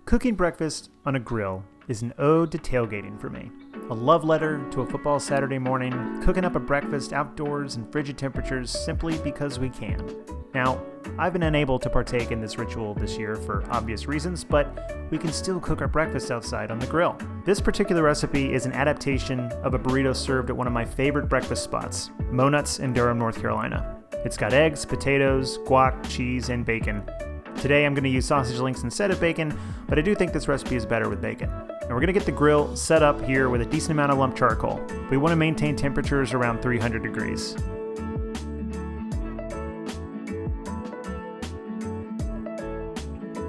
Cooking breakfast on a grill is an ode to tailgating for me. A love letter to a football Saturday morning, cooking up a breakfast outdoors in frigid temperatures simply because we can. Now, I've been unable to partake in this ritual this year for obvious reasons, but we can still cook our breakfast outside on the grill. This particular recipe is an adaptation of a burrito served at one of my favorite breakfast spots, Monuts in Durham, North Carolina. It's got eggs, potatoes, guac, cheese, and bacon. Today I'm going to use sausage links instead of bacon, but I do think this recipe is better with bacon. And we're going to get the grill set up here with a decent amount of lump charcoal. We want to maintain temperatures around 300 degrees.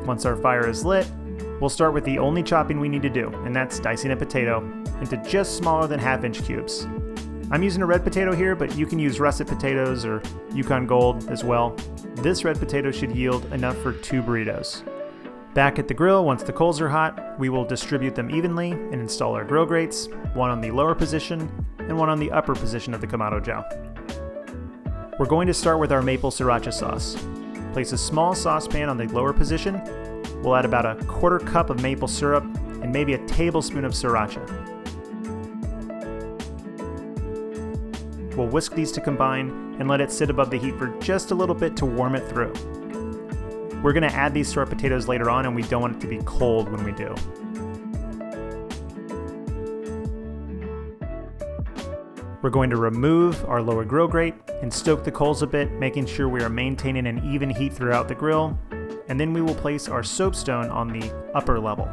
Once our fire is lit, we'll start with the only chopping we need to do, and that's dicing a potato into just smaller than half-inch cubes. I'm using a red potato here, but you can use russet potatoes or Yukon Gold as well. This red potato should yield enough for 2 burritos. Back at the grill, once the coals are hot, we will distribute them evenly and install our grill grates, one on the lower position and one on the upper position of the Kamado Jow. We're going to start with our maple Siracha sauce. Place a small saucepan on the lower position. We'll add about a 1/4 cup of maple syrup and maybe a tablespoon of Siracha. We'll whisk these to combine and let it sit above the heat for just a little bit to warm it through. We're going to add these to our potatoes later on, and we don't want it to be cold when we do. We're going to remove our lower grill grate and stoke the coals a bit, making sure we are maintaining an even heat throughout the grill, and then we will place our soapstone on the upper level.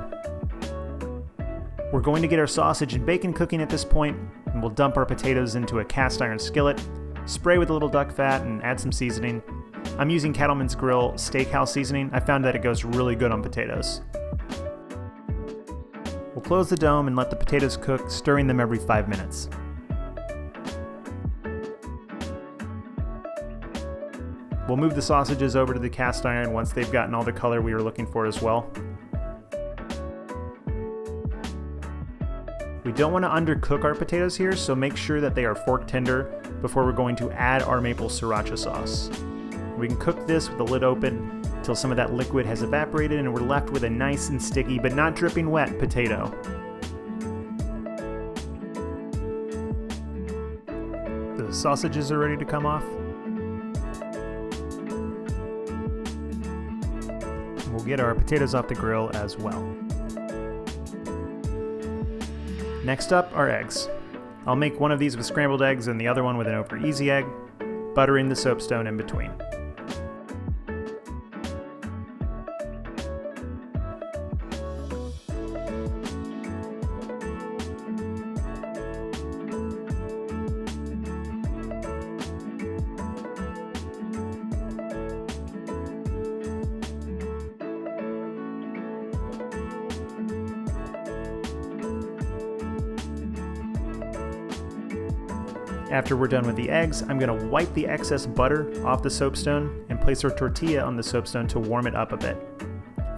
We're going to get our sausage and bacon cooking at this point, and we'll dump our potatoes into a cast iron skillet, spray with a little duck fat, and add some seasoning. I'm using Cattleman's Grill Steakhouse seasoning. I found that it goes really good on potatoes. We'll close the dome and let the potatoes cook, stirring them every 5 minutes. We'll move the sausages over to the cast iron once they've gotten all the color we were looking for as well. We don't want to undercook our potatoes here, so make sure that they are fork tender before we're going to add our maple Sriracha sauce. We can cook this with the lid open until some of that liquid has evaporated and we're left with a nice and sticky but not dripping wet potato. The sausages are ready to come off. We'll get our potatoes off the grill as well. Next up, our eggs. I'll make one of these with scrambled eggs and the other one with an over easy egg, buttering the soapstone in between. After we're done with the eggs, I'm going to wipe the excess butter off the soapstone and place our tortilla on the soapstone to warm it up a bit,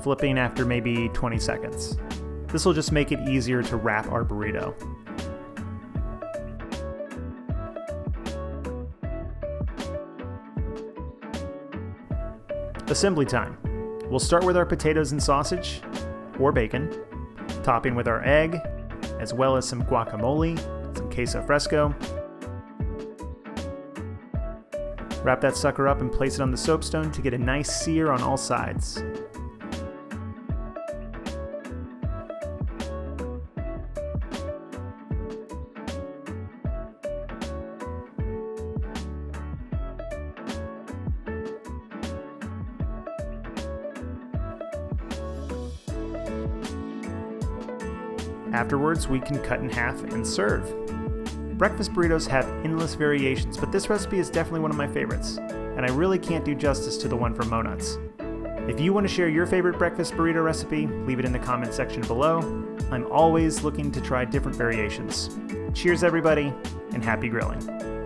flipping after maybe 20 seconds. This will just make it easier to wrap our burrito. Assembly time. We'll start with our potatoes and sausage, or bacon, topping with our egg, as well as some guacamole, some queso fresco. Wrap that sucker up and place it on the soapstone to get a nice sear on all sides. Afterwards, we can cut in half and serve. Breakfast burritos have endless variations, but this recipe is definitely one of my favorites, and I really can't do justice to the one from Monuts. If you want to share your favorite breakfast burrito recipe, leave it in the comment section below. I'm always looking to try different variations. Cheers everybody, and happy grilling.